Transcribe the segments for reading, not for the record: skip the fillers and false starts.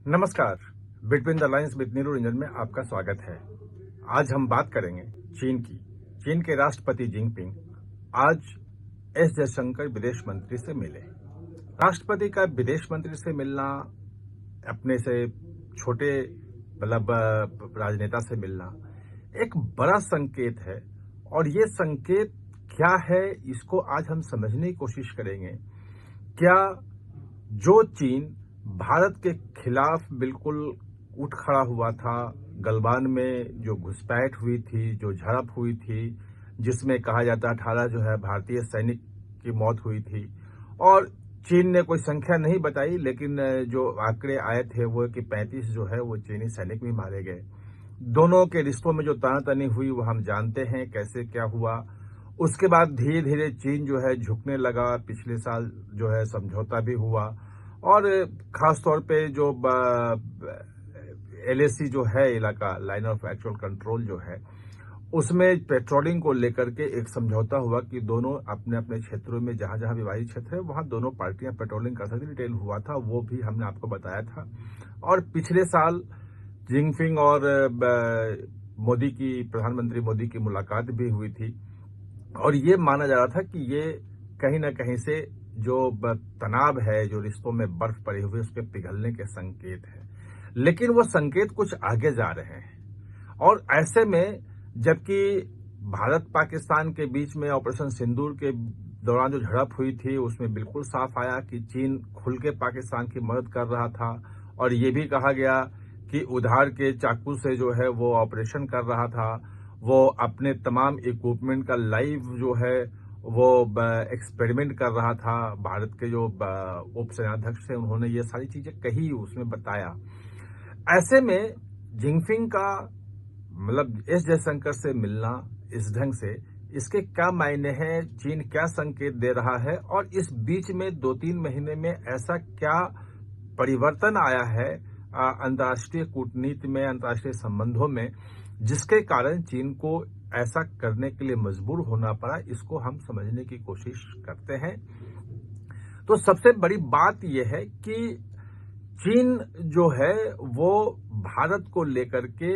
नमस्कार। Between the lines with Neeru Ranjan में आपका स्वागत है। आज हम बात करेंगे चीन की। चीन के राष्ट्रपति जिनपिंग आज एस जयशंकर विदेश मंत्री से मिले। राष्ट्रपति का विदेश मंत्री से मिलना, अपने से छोटे राजनेता से मिलना एक बड़ा संकेत है, और ये संकेत क्या है इसको आज हम समझने की कोशिश करेंगे। क्या जो चीन भारत के खिलाफ बिल्कुल उठ खड़ा हुआ था, गलवान में जो घुसपैठ हुई थी, जो झड़प हुई थी, जिसमें कहा जाता 18 जो है भारतीय सैनिक की मौत हुई थी, और चीन ने कोई संख्या नहीं बताई, लेकिन जो आंकड़े आए थे वो कि 35 जो है वो चीनी सैनिक भी मारे गए। दोनों के रिश्तों में जो तानातनी हुई वो हम जानते हैं कैसे क्या हुआ। उसके बाद धीरे धीरे चीन जो है झुकने लगा। पिछले साल जो है समझौता भी हुआ, और खासतौर पे जो LAC जो है इलाका, लाइन ऑफ एक्चुअल कंट्रोल जो है, उसमें पेट्रोलिंग को लेकर के एक समझौता हुआ कि दोनों अपने अपने क्षेत्रों में जहां जहां विवादित क्षेत्र है वहां दोनों पार्टियां पेट्रोलिंग कर सकती। डिटेल हुआ था, वो भी हमने आपको बताया था। और पिछले साल जिनपिंग और मोदी की, प्रधानमंत्री मोदी की मुलाकात भी हुई थी, और ये माना जा रहा था कि ये कहीं ना कहीं से जो तनाव है, जो रिश्तों में बर्फ पड़ी हुई, उसके पिघलने के संकेत है। लेकिन वो संकेत कुछ आगे जा रहे हैं, और ऐसे में जबकि भारत पाकिस्तान के बीच में ऑपरेशन सिंदूर के दौरान जो झड़प हुई थी उसमें बिल्कुल साफ आया कि चीन खुल के पाकिस्तान की मदद कर रहा था, और ये भी कहा गया कि उधार के चाकू से जो है वो ऑपरेशन कर रहा था। वो अपने तमाम इक्विपमेंट का लाइव जो है वो एक्सपेरिमेंट कर रहा था। भारत के जो उप सेनाध्यक्ष थे उन्होंने ये सारी चीजें कही, उसमें बताया। ऐसे में जिनपिंग का एस जयशंकर से मिलना इस ढंग से, इसके क्या मायने हैं, चीन क्या संकेत दे रहा है, और इस बीच में 2-3 महीने में ऐसा क्या परिवर्तन आया है अंतर्राष्ट्रीय कूटनीति में, अंतर्राष्ट्रीय संबंधों में, जिसके कारण चीन को ऐसा करने के लिए मजबूर होना पड़ा, इसको हम समझने की कोशिश करते हैं। तो सबसे बड़ी बात यह है कि चीन जो है वो भारत को लेकर के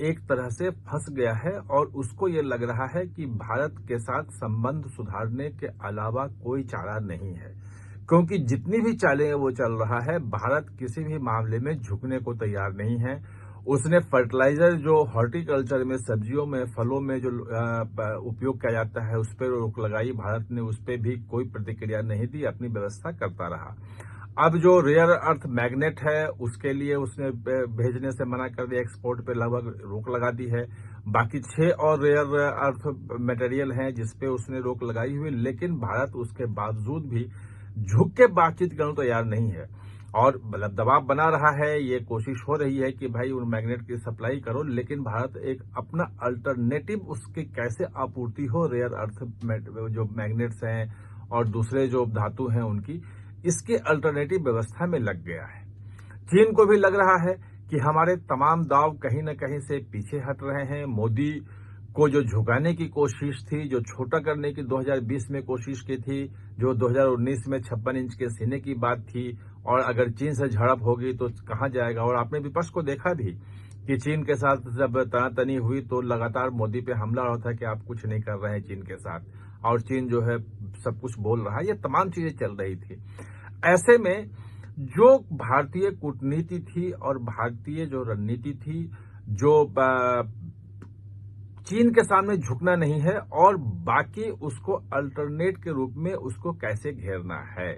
एक तरह से फंस गया है, और उसको ये लग रहा है कि भारत के साथ संबंध सुधारने के अलावा कोई चारा नहीं है, क्योंकि जितनी भी चालें वो चल रहा है, भारत किसी भी मामले में झुकने को तैयार नहीं है। उसने फर्टिलाइजर जो हॉर्टिकल्चर में, सब्जियों में, फलों में जो उपयोग किया जाता है उस पर रोक लगाई। भारत ने उस पर भी कोई प्रतिक्रिया नहीं दी, अपनी व्यवस्था करता रहा। अब जो रेयर अर्थ मैग्नेट है उसके लिए उसने भेजने से मना कर दिया, एक्सपोर्ट पे लगभग रोक लगा दी है। बाकी 6 और रेयर अर्थ मटेरियल हैं जिसपे उसने रोक लगाई हुई, लेकिन भारत उसके बावजूद भी झुक के बातचीत करने तैयार नहीं है, और दबाव बना रहा है। ये कोशिश हो रही है कि भाई उन मैग्नेट की सप्लाई करो, लेकिन भारत एक अपना अल्टरनेटिव उसकी कैसे आपूर्ति हो, रेयर अर्थ जो मैग्नेट्स हैं और दूसरे जो धातु हैं उनकी, इसके अल्टरनेटिव व्यवस्था में लग गया है। चीन को भी लग रहा है कि हमारे तमाम दाव कहीं न कहीं से पीछे हट रहे हैं। मोदी को जो झुकाने की कोशिश थी, जो छोटा करने की 2020 में कोशिश की थी, जो 2019 में 56 इंच के सीने की बात थी, और अगर चीन से झड़प होगी तो कहां जाएगा। और आपने विपक्ष को देखा भी कि चीन के साथ जब तनातनी हुई तो लगातार मोदी पे हमला हो रहा था कि आप कुछ नहीं कर रहे हैं चीन के साथ, और चीन जो है सब कुछ बोल रहा है। ये तमाम चीजें चल रही थी। ऐसे में जो भारतीय कूटनीति थी और भारतीय जो रणनीति थी, जो चीन के सामने झुकना नहीं है, और बाकी उसको अल्टरनेट के रूप में उसको कैसे घेरना है।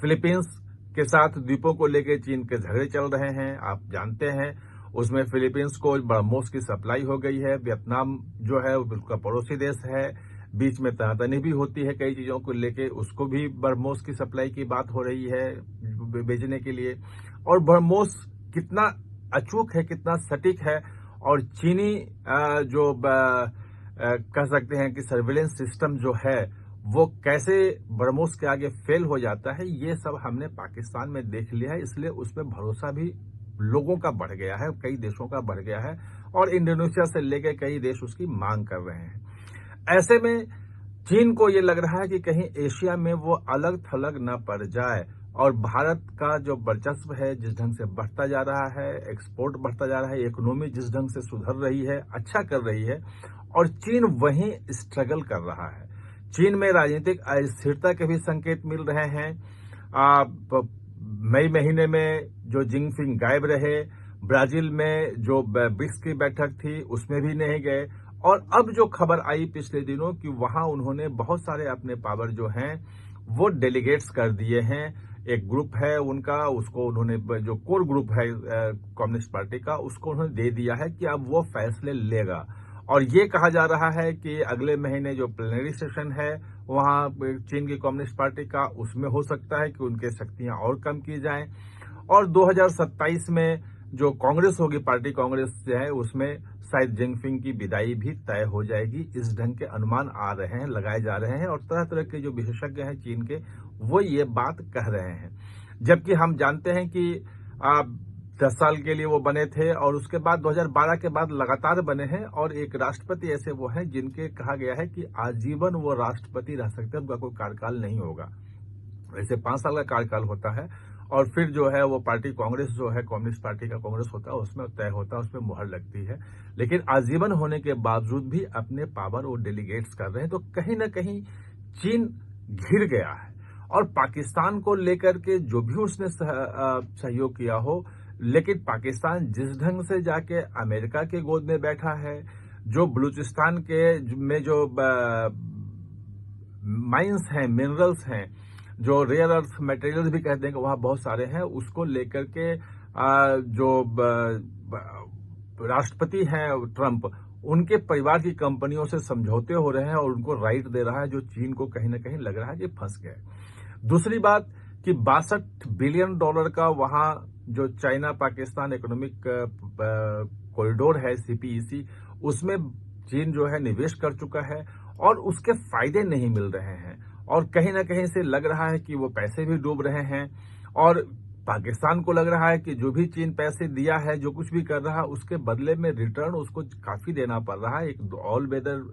फिलीपींस के साथ द्वीपों को लेकर चीन के झगड़े चल रहे हैं, आप जानते हैं। उसमें फिलीपींस को ब्रह्मोस की सप्लाई हो गई है। वियतनाम जो है उसका पड़ोसी देश है, बीच में तनातनी भी होती है कई चीजों को लेके, उसको भी ब्रह्मोस की सप्लाई की बात हो रही है बेचने के लिए। और ब्रह्मोस कितना अचूक है, कितना सटीक है, और चीनी जो कह सकते हैं कि सर्विलेंस सिस्टम जो है वो कैसे ब्रह्मोस के आगे फेल हो जाता है, ये सब हमने पाकिस्तान में देख लिया है। इसलिए उस पर भरोसा भी लोगों का बढ़ गया है, कई देशों का बढ़ गया है, और इंडोनेशिया से लेकर कई देश उसकी मांग कर रहे हैं। ऐसे में चीन को ये लग रहा है कि कहीं एशिया में वो अलग थलग न पड़ जाए, और भारत का जो वर्चस्व है जिस ढंग से बढ़ता जा रहा है, एक्सपोर्ट बढ़ता जा रहा है, इकोनॉमी जिस ढंग से सुधर रही है, अच्छा कर रही है, और चीन वहीं स्ट्रगल कर रहा है। चीन में राजनीतिक अस्थिरता के भी संकेत मिल रहे हैं। मई महीने में जो जिनपिंग गायब रहे, ब्राजील में जो ब्रिक्स की बैठक थी उसमें भी नहीं गए, और अब जो खबर आई पिछले दिनों कि वहां उन्होंने बहुत सारे अपने पावर जो हैं वो डेलीगेट्स कर दिए हैं। एक ग्रुप है उनका, उसको उन्होंने, जो कोर ग्रुप है कम्युनिस्ट पार्टी का, उसको उन्होंने दे दिया है कि अब वो फैसले लेगा। और ये कहा जा रहा है कि अगले महीने जो प्लेनरी सेशन है वहां चीन की कम्युनिस्ट पार्टी का, उसमें हो सकता है कि उनकी शक्तियां और कम की जाएं, और 2027 में जो कांग्रेस होगी, पार्टी कांग्रेस है, उसमें शायद जिनपिंग की विदाई भी तय हो जाएगी। इस ढंग के अनुमान आ रहे हैं, लगाए जा रहे हैं, और तरह तरह के जो विशेषज्ञ हैं चीन के, वो ये बात कह रहे हैं। जबकि हम जानते हैं कि 10 साल के लिए वो बने थे, और उसके बाद 2012 के बाद लगातार बने हैं, और एक राष्ट्रपति ऐसे वो हैं जिनके कहा गया है कि आजीवन वो राष्ट्रपति रह सकते हैं, उनका कोई कार्यकाल नहीं होगा। वैसे 5 साल का कार्यकाल होता है, और फिर जो है वो पार्टी कांग्रेस जो है, कम्युनिस्ट पार्टी का कांग्रेस होता है, उसमें तय होता है, उसमें मुहर लगती है। लेकिन आजीवन होने के बावजूद भी अपने पावर वो डेलीगेट्स कर रहे हैं, तो कहीं ना कहीं चीन घिर गया है। और पाकिस्तान को लेकर के जो भी उसने सहयोग किया हो, लेकिन पाकिस्तान जिस ढंग से जाके अमेरिका के गोद में बैठा है, जो बलूचिस्तान के में जो माइंस हैं, मिनरल्स हैं, जो रेयर अर्थ मटेरियल्स भी कहते हैं कि वहां बहुत सारे हैं, उसको लेकर के जो राष्ट्रपति हैं ट्रंप, उनके परिवार की कंपनियों से समझौते हो रहे हैं और उनको राइट दे रहा है, जो चीन को कहीं ना कहीं लग रहा है कि फंस गए। दूसरी बात कि $62 बिलियन का वहां जो चाइना पाकिस्तान इकोनॉमिक कॉरिडोर है, सीपीईसी, उसमें चीन जो है निवेश कर चुका है, और उसके फायदे नहीं मिल रहे हैं, और कहीं ना कहीं से लग रहा है कि वो पैसे भी डूब रहे हैं। और पाकिस्तान को लग रहा है कि जो भी चीन पैसे दिया है, जो कुछ भी कर रहा है, उसके बदले में रिटर्न उसको काफी देना पड़ रहा है। एक ऑल वेदर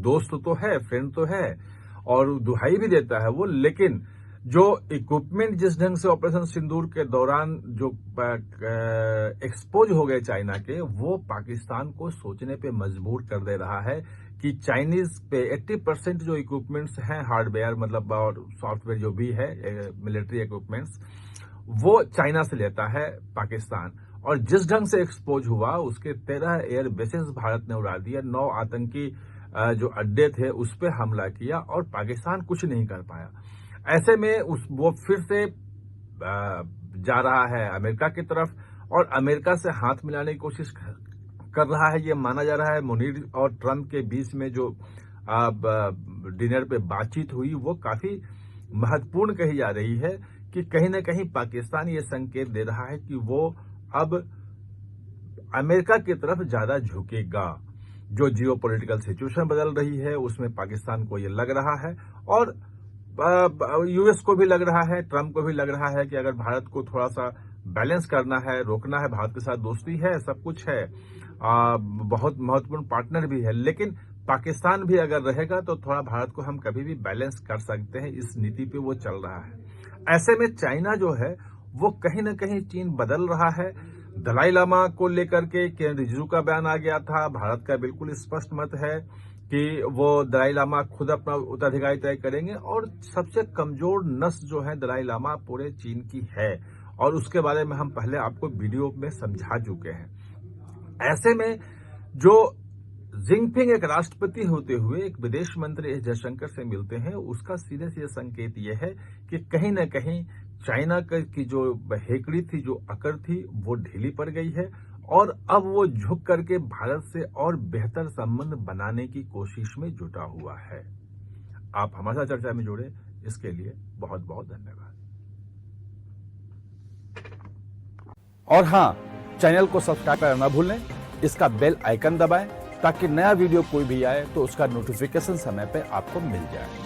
दोस्त तो है, फ्रेंड तो है, और दुहाई भी देता है वो, लेकिन जो इक्विपमेंट जिस ढंग से ऑपरेशन सिंदूर के दौरान जो एक्सपोज हो गए चाइना के, वो पाकिस्तान को सोचने पे मजबूर कर दे रहा है कि चाइनीज पे 80% जो इक्विपमेंट्स हैं, हार्डवेयर मतलब और सॉफ्टवेयर जो भी है, मिलिट्री इक्विपमेंट्स, वो चाइना से लेता है पाकिस्तान। और जिस ढंग से एक्सपोज हुआ, उसके 13 एयर बेसेस भारत ने उड़ा दिया, 9 आतंकी जो अड्डे थे उस पर हमला किया, और पाकिस्तान कुछ नहीं कर पाया। ऐसे में वो फिर से जा रहा है अमेरिका की तरफ, और अमेरिका से हाथ मिलाने की कोशिश कर रहा है। ये माना जा रहा है मुनीर और ट्रंप के बीच में जो डिनर पे बातचीत हुई, वो काफी महत्वपूर्ण कही जा रही है कि कहीं ना कहीं पाकिस्तान ये संकेत दे रहा है कि वो अब अमेरिका की तरफ ज्यादा झुकेगा। जो जियोपॉलिटिकल सिचुएशन बदल रही है उसमें पाकिस्तान को ये लग रहा है, और यूएस को भी लग रहा है, ट्रंप को भी लग रहा है कि अगर भारत को थोड़ा सा बैलेंस करना है, रोकना है, भारत के साथ दोस्ती है, सब कुछ है, बहुत महत्वपूर्ण पार्टनर भी है, लेकिन पाकिस्तान भी अगर रहेगा तो थोड़ा भारत को हम कभी भी बैलेंस कर सकते हैं। इस नीति पे वो चल रहा है। ऐसे में चाइना जो है वो कहीं ना कहीं चीन बदल रहा है। दलाई लामा को लेकर के किरेन रिजिजू का बयान आ गया था। भारत का बिल्कुल स्पष्ट मत है कि वो दलाई लामा खुद अपना उत्तराधिकारी तय करेंगे, और सबसे कमजोर नस जो है दलाई लामा पूरे चीन की है, और उसके बारे में हम पहले आपको वीडियो में समझा चुके हैं। ऐसे में जो जिनपिंग एक राष्ट्रपति होते हुए एक विदेश मंत्री एस जयशंकर से मिलते हैं, उसका सीधे सीधे संकेत यह है कि कहीं न कहीं चाइना की जो हेकड़ी थी, जो अकड़ थी, वो ढीली पड़ गई है, और अब वो झुक करके भारत से और बेहतर संबंध बनाने की कोशिश में जुटा हुआ है। आप हमारे साथ चर्चा में जुड़े, इसके लिए बहुत बहुत धन्यवाद। और हाँ, चैनल को सब्सक्राइब करना न भूलें, इसका बेल आइकन दबाएं ताकि नया वीडियो कोई भी आए तो उसका नोटिफिकेशन समय पे आपको मिल जाए।